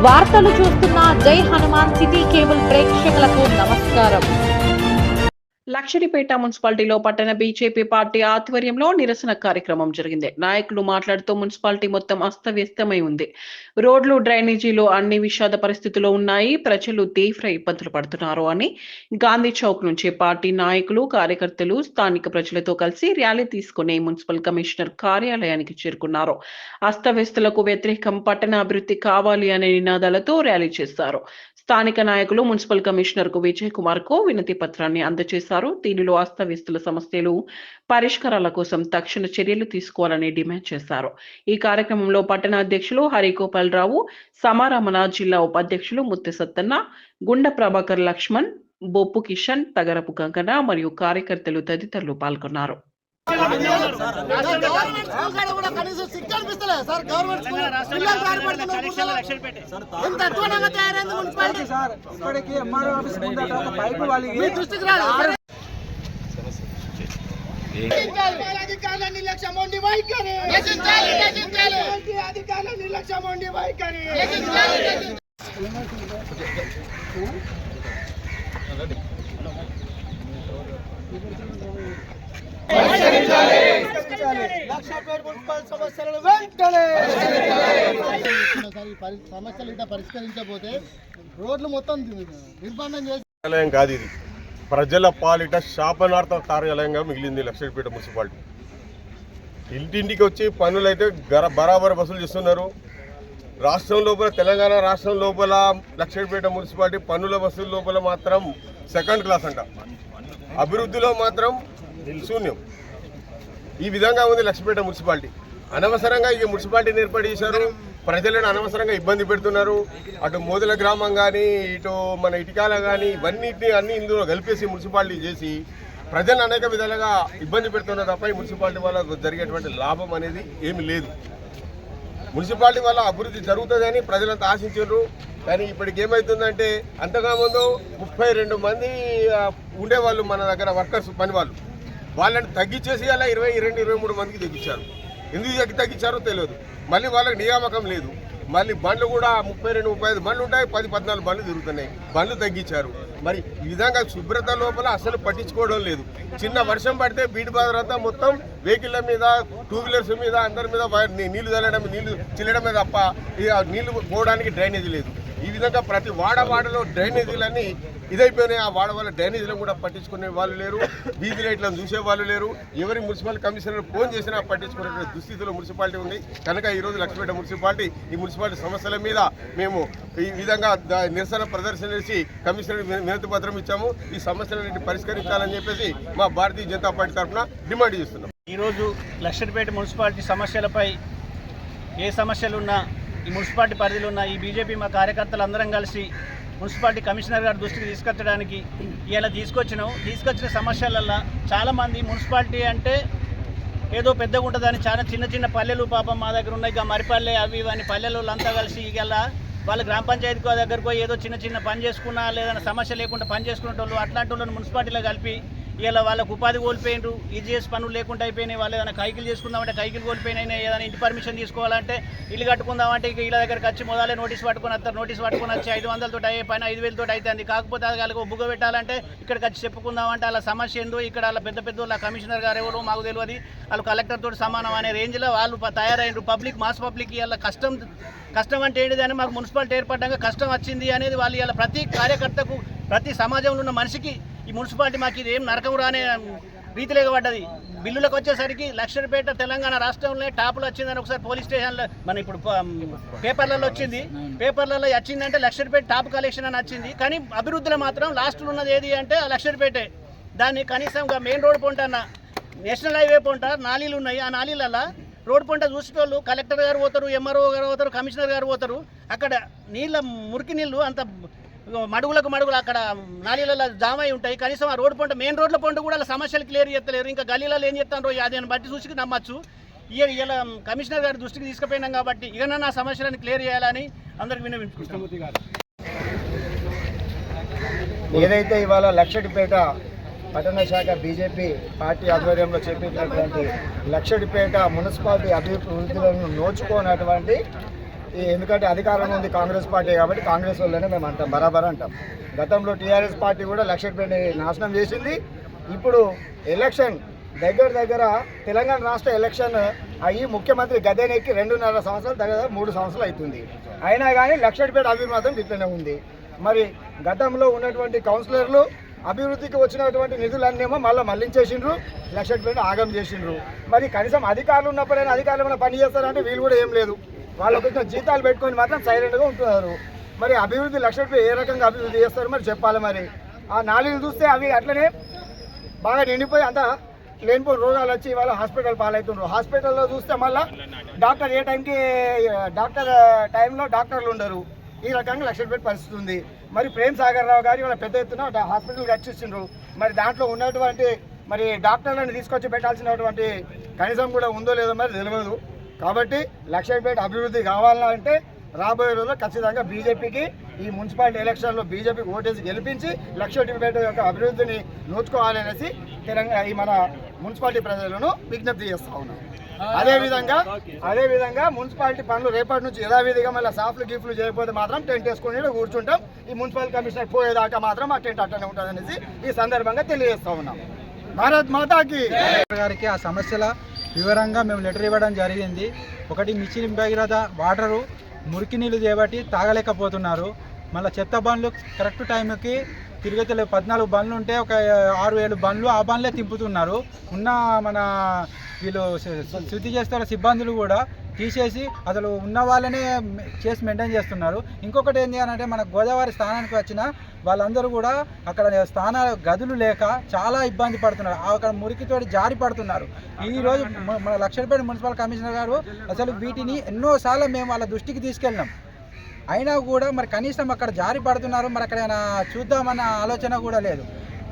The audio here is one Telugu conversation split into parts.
వార్తలు చూస్తున్న జై హనుమాన్ సిటీ కేబుల్ ప్రేక్షకులకు నమస్కారం. లక్షడిపేట మున్సిపాలిటీలో పట్టణ బీజేపీ పార్టీ ఆధ్వర్యంలో నిరసన కార్యక్రమం జరిగింది. నాయకులు మాట్లాడుతూ మున్సిపాలిటీ మొత్తం అస్తవ్యస్తమై ఉంది. రోడ్లు, డ్రైనేజీలు అన్ని విషాద పరిస్థితుల్లో ఉన్నాయి. ప్రజలు తీవ్ర ఇబ్బందులు పడుతున్నారు అని గాంధీ చౌక్ నుంచి పార్టీ నాయకులు, కార్యకర్తలు స్థానిక ప్రజలతో కలిసి ర్యాలీ తీసుకుని మున్సిపల్ కమిషనర్ కార్యాలయానికి చేరుకున్నారు. అస్తవ్యస్తలకు వ్యతిరేకం, పట్టణ అభివృద్ధి కావాలి అనే నినాదాలతో ర్యాలీ చేశారు. స్థానిక నాయకులు మున్సిపల్ కమిషనర్ కు విజయ్ కుమార్ కు వినతి పత్రాన్ని అందజేశారు. దీనిలో అస్తవ్యస్తుల సమస్యలు పరిష్కారాల కోసం తక్షణ చర్యలు తీసుకోవాలని డిమాండ్ చేశారు. ఈ కార్యక్రమంలో పట్టణ అధ్యక్షులు హరిగోపాల్ రావు, సమారామణ జిల్లా ఉపాధ్యక్షులు ముత్తి సత్తన్న, గుండ ప్రభాకర్, లక్ష్మణ్, బొప్పు కిషన్, తగరపు గంగన మరియు కార్యకర్తలు తదితరులు పాల్గొన్నారు. సమస్యలు ఇట్లా పరిష్కరించకపోతే రోడ్లు మొత్తం నిర్బంధం చేసి కాదు. ఇది ప్రజల పాలిట శాపనార్థ కార్యాలయంగా మిగిలింది లక్షడిపేట మున్సిపాలిటీ. ఇంటింటికి వచ్చి పనులైతే బరాబర్ వసూలు చేస్తున్నారు. రాష్ట్రం లోపల, తెలంగాణ రాష్ట్రం లోపల లక్షడిపేట మున్సిపాలిటీ పన్నుల వసూలు లోపల మాత్రం సెకండ్ క్లాస్ అంట. అభివృద్ధిలో మాత్రం శూన్యం. ఈ విధంగా ఉంది లక్షడిపేట మున్సిపాలిటీ. అనవసరంగా ఈ మున్సిపాలిటీని ఏర్పాటు చేశారు. ప్రజలను అనవసరంగా ఇబ్బంది పెడుతున్నారు. అటు మోదల గ్రామం కానీ, ఇటు మన ఇటికాల కానీ, ఇవన్నిటిని అన్ని ఇందులో కలిపేసి మున్సిపాలిటీ చేసి ప్రజలను అనేక విధాలుగా ఇబ్బంది పెడుతున్నారు తప్ప ఈ మున్సిపాలిటీ వల్ల జరిగేటువంటి లాభం అనేది ఏమి లేదు. మున్సిపాలిటీ వల్ల అభివృద్ధి జరుగుతుందని ప్రజలంతా ఆశించారు. కానీ ఇప్పటికి ఏమవుతుందంటే, అంతగా ముందు 32 మంది ఉండేవాళ్ళు మన దగ్గర వర్కర్స్, పని వాళ్ళని తగ్గించేసి అలా 22-23 మందికి తగ్గించారు. ఎందుకు తగ్గించారో తెలియదు. మళ్ళీ వాళ్ళకి నియామకం లేదు. మళ్ళీ బండ్లు కూడా 32-35 బండ్లు ఉంటాయి, 10-14 బండ్లు తిరుగుతున్నాయి. బండ్లు తగ్గించారు. మరి ఈ విధంగా శుభ్రత లోపల అసలు పట్టించుకోవడం లేదు. చిన్న వర్షం పడితే బీట్ బాదర్ అంతా మొత్తం వెహికల్ల మీద, 2 వీలర్స్ మీద, అందరి మీద నీళ్లు చల్లడం, నీళ్లు చిల్లడం మీద తప్ప నీళ్లు పోవడానికి డ్రైనేజీ లేదు. ఈ విధంగా ప్రతి వాడవాడలో డ్రైనేజీలన్నీ ఇదైపోయినాయి. ఆ వాడవాళ్ళ డ్రైనేజీలను కూడా పట్టించుకునే వాళ్ళు లేరు. వీధి లైట్లను చూసే వాళ్ళు లేరు. ఎవరి మున్సిపల్ కమిషనర్ ఫోన్ చేసినా పట్టించుకునే దుస్థితిలో మున్సిపాలిటీ ఉంది. కనుక ఈరోజు లక్షడిపేట మున్సిపాలిటీ ఈ మున్సిపాలిటీ సమస్యల మీద మేము ఈ విధంగా నిరసన ప్రదర్శన చేసి కమిషనర్ వినతి పత్రం ఇచ్చాము. ఈ సమస్యలన్నింటినీ పరిష్కరించాలని చెప్పేసి మా భారతీయ జనతా పార్టీ తరఫున డిమాండ్ చేస్తున్నాం. ఈరోజు లక్షడిపేట మున్సిపాలిటీ సమస్యలపై ఏ సమస్యలున్నా ఈ మున్సిపాలిటీ పరిధిలో ఉన్న ఈ బీజేపీ మా కార్యకర్తలు అందరం కలిసి మున్సిపాలిటీ కమిషనర్ గారి దృష్టికి తీసుకొచ్చడానికి ఇలా తీసుకొచ్చిన సమస్యలల్లో చాలామంది మున్సిపాలిటీ అంటే ఏదో పెద్దగా ఉంటుందని చాలా చిన్న పల్లెలు పాపం మా దగ్గర ఉన్నాయి. ఇక మరిపల్లె అవి ఇవన్నీ పల్లెలు అంతా కలిసి ఇలా వాళ్ళ గ్రామ పంచాయతీ దగ్గరకు ఏదో చిన్న పని చేసుకున్నా లేదన్నా సమస్య లేకుండా పని చేసుకునే వాళ్ళు అట్లాంటి వాళ్ళని మున్సిపాలిటీలో కలిపి ఇలా వాళ్ళకు ఉపాధి కోల్పోయినారు. ఈజీఎస్ పనులు లేకుండా అయిపోయినాయి. వాళ్ళు ఏదైనా కైకిలు చేసుకుందామంటే కైకిలు కోల్పోయినాయి. ఏదైనా ఇంటి పర్మిషన్ తీసుకోవాలంటే ఇల్లు కట్టుకుందామంటే ఇక వీళ్ళ దగ్గరకు వచ్చి మొదలే నోటీస్ పట్టుకొని వస్తారు. నోటీస్ పట్టుకొని వచ్చి 500 అయ్యే పైన 5,000 అవుతుంది. కాకపోతే అది వాళ్ళకి బుగ్గ పెట్టాలంటే ఇక్కడికి వచ్చి చెప్పుకుందామంటే వాళ్ళ సమస్య ఏందో, ఇక్కడ వాళ్ళ పెద్ద వాళ్ళ కమిషనర్ గారు ఎవరో మాకు తెలియదు, వాళ్ళు కలెక్టర్ తోటి సమానం అనే రేంజ్లో వాళ్ళు తయారైనరు. మాస్ పబ్లిక్ ఇలా కష్టం అంటే ఏంటిదని మాకు మున్సిపాలిటీ ఏర్పడ్డాక కష్టం వచ్చింది అనేది వాళ్ళు ఇలా ప్రతి కార్యకర్తకు, ప్రతి సమాజంలో ఉన్న మనిషికి ఈ మున్సిపాలిటీ మాకు ఇది ఏం నరకం రానే రీతిలేక పడ్డది. బిల్లులకు వచ్చేసరికి లక్షడిపేట తెలంగాణ రాష్ట్రంలో టాపులు వచ్చిందని ఒకసారి పోలీస్ స్టేషన్లో మన ఇప్పుడు పేపర్లలో వచ్చింది. పేపర్లలో వచ్చిందంటే లక్షడిపేట టాప్ కలెక్షన్ అని వచ్చింది. కానీ అభివృద్ధిలో మాత్రం లాస్ట్లో ఉన్నది ఏది అంటే లక్షడిపేటే. దాన్ని కనీసంగా మెయిన్ రోడ్ పొంట, నేషనల్ హైవే పొంట నాలీలు ఉన్నాయి. ఆ నాలీలలో రోడ్ పొంట చూసేటోళ్ళు కలెక్టర్ గారు పోతారు, ఎంఆర్ఓ గారు పోతారు, కమిషనర్ గారు పోతారు. అక్కడ మురికి నీళ్ళు అంత మడుగులకు అక్కడ నాలీలలో జామ్ అయి ఉంటాయి. కనీసం ఆ రోడ్డు పొంట, మెయిన్ రోడ్ల పొంట కూడా సమస్యలు క్లియర్ చేస్తలేరు. ఇంకా గల్లీలలో ఏం చేస్తారో అదని బట్టి చూసి నమ్మచ్చు. ఇలా కమిషనర్ గారి దృష్టికి తీసుకుపోయినాం కాబట్టి ఇక నా సమస్యలను క్లియర్ చేయాలని అందరికి విన్నవించుకుంటున్నాం. ఏదైతే ఇవాళ లక్షడిపేట పట్టణ శాఖ బీజేపీ పార్టీ ఆధ్వర్యంలో చేపట్టినటువంటి లక్షడిపేట మున్సిపాలిటీ అభివృద్ధులను నోచుకోనటువంటి ఎందుకంటే అధికారంలో ఉంది కాంగ్రెస్ పార్టీ కాబట్టి కాంగ్రెస్ వాళ్ళనే మేము అంటాం, బరాబర్ అంటాం. గతంలో టీఆర్ఎస్ పార్టీ కూడా లక్షపేటని నాశనం చేసింది. ఇప్పుడు ఎలక్షన్ దగ్గర తెలంగాణ రాష్ట్ర ఎలక్షన్ అయ్యి ముఖ్యమంత్రి గద్దెనెక్కి 2.5 సంవత్సరాలు దగ్గర 3 సంవత్సరాలు అవుతుంది. అయినా కానీ లక్షపేట అభివృద్ధి మాత్రం ఇట్లనే ఉంది. మరి గతంలో ఉన్నటువంటి కౌన్సిలర్లు అభివృద్ధికి వచ్చినటువంటి నిధులన్నేమో మళ్ళించేసిండ్రు, లక్షపేట ఆగం చేసిండ్రు. మరి కనీసం అధికారులు ఉన్నప్పుడైనా అధికారులు ఏమైనా పని చేస్తారంటే వీళ్ళు కూడా ఏం లేదు. వాళ్ళకు వచ్చిన జీతాలు పెట్టుకొని మాత్రం సైలెంట్గా ఉంటున్నారు. మరి అభివృద్ధి లక్షపేట ఏ రకంగా అభివృద్ధి చేస్తారు మరి చెప్పాలి. మరి ఆ నాలుగు చూస్తే అవి అట్లనే బాగా నిండిపోయి అంతా లేనిపోయిన రోగాలు వచ్చి ఇవాళ హాస్పిటల్ పాలవుతుండ్రు. హాస్పిటల్లో చూస్తే మళ్ళీ డాక్టర్ ఏ టైంకి టైంలో డాక్టర్లు ఉండరు. ఈ రకంగా లక్షపేట పరిస్థితి ఉంది. మరి ప్రేమ్ సాగర్ రావు గారు ఇవాళ పెద్ద ఎత్తున హాస్పిటల్ కట్టించిండ్రు. మరి దాంట్లో ఉన్నటువంటి మరి డాక్టర్లను తీసుకొచ్చి పెట్టాల్సినటువంటి కనీసం కూడా ఉందో లేదో మరి తెలియదు. కాబట్టి లక్షపేట అభివృద్ధి కావాలంటే రాబోయే రోజుల్లో ఖచ్చితంగా బీజేపీకి ఈ మున్సిపాలిటీ ఎలక్షన్లో బీజేపీకి ఓటేసి గెలిపించి లక్షపేట యొక్క అభివృద్ధిని నోచుకోవాలనేసి తెలంగాణ ఈ మన మున్సిపాలిటీ ప్రజలను విజ్ఞప్తి చేస్తా ఉన్నాం. అదేవిధంగా మున్సిపాలిటీ పనులు రేపటి నుంచి యథావిధిగా మళ్ళీ సాఫ్లు గిఫ్ట్లు చేయకపోతే మాత్రం టెంట్ వేసుకుని కూర్చుంటాం. ఈ మున్సిపల్ కమిషనర్ పోయేదాకా మాత్రం ఆ టెంట్ అట్టనే ఉంటుంది అనేసి ఈ సందర్భంగా తెలియజేస్తా ఉన్నాం. భారత్ మాతాకి గారికి ఆ సమస్యల వివరంగా మేము లెటర్ ఇవ్వడం జరిగింది. ఒకటి మిషన్ భగీరథ వాటరు మురికి నీళ్ళు చేయబట్టి తాగలేకపోతున్నారు. మళ్ళీ చెత్త బండ్లు కరెక్ట్ టైంకి తిరగతలేవు. 14 బండ్లు ఉంటే ఒక 6-7 బండ్లు ఆ బండ్లే తింపుతున్నారు. ఉన్న మన వీళ్ళు శుద్ధి చేస్తున్న సిబ్బందులు కూడా తీసేసి అసలు ఉన్న వాళ్ళనే చేసి మెయింటైన్ చేస్తున్నారు. ఇంకొకటి ఏంటి అని అంటే మన గోదావరి స్థానానికి వచ్చిన వాళ్ళందరూ కూడా అక్కడ గదులు లేక చాలా ఇబ్బంది పడుతున్నారు. అక్కడ మురికితోటి జారి పడుతున్నారు. ఈరోజు మన లక్షపేట మున్సిపల్ కమిషనర్ గారు అసలు వీటిని ఎన్నోసార్లు మేము వాళ్ళ దృష్టికి తీసుకెళ్ళినాం. అయినా కూడా మరి కనీసం అక్కడ జారి పడుతున్నారు. మరి అక్కడ చూద్దామన్న ఆలోచన కూడా లేదు.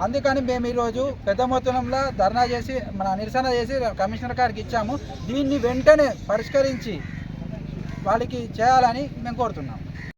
అందుకని మేము ఈరోజు పెద్ద మొత్తంలో ధర్నా చేసి మన నిరసన చేసి కమిషనర్ గారికి ఇచ్చాము. దీన్ని వెంటనే పరిష్కరించి వాళ్ళకి చేయాలని మేము కోరుతున్నాం.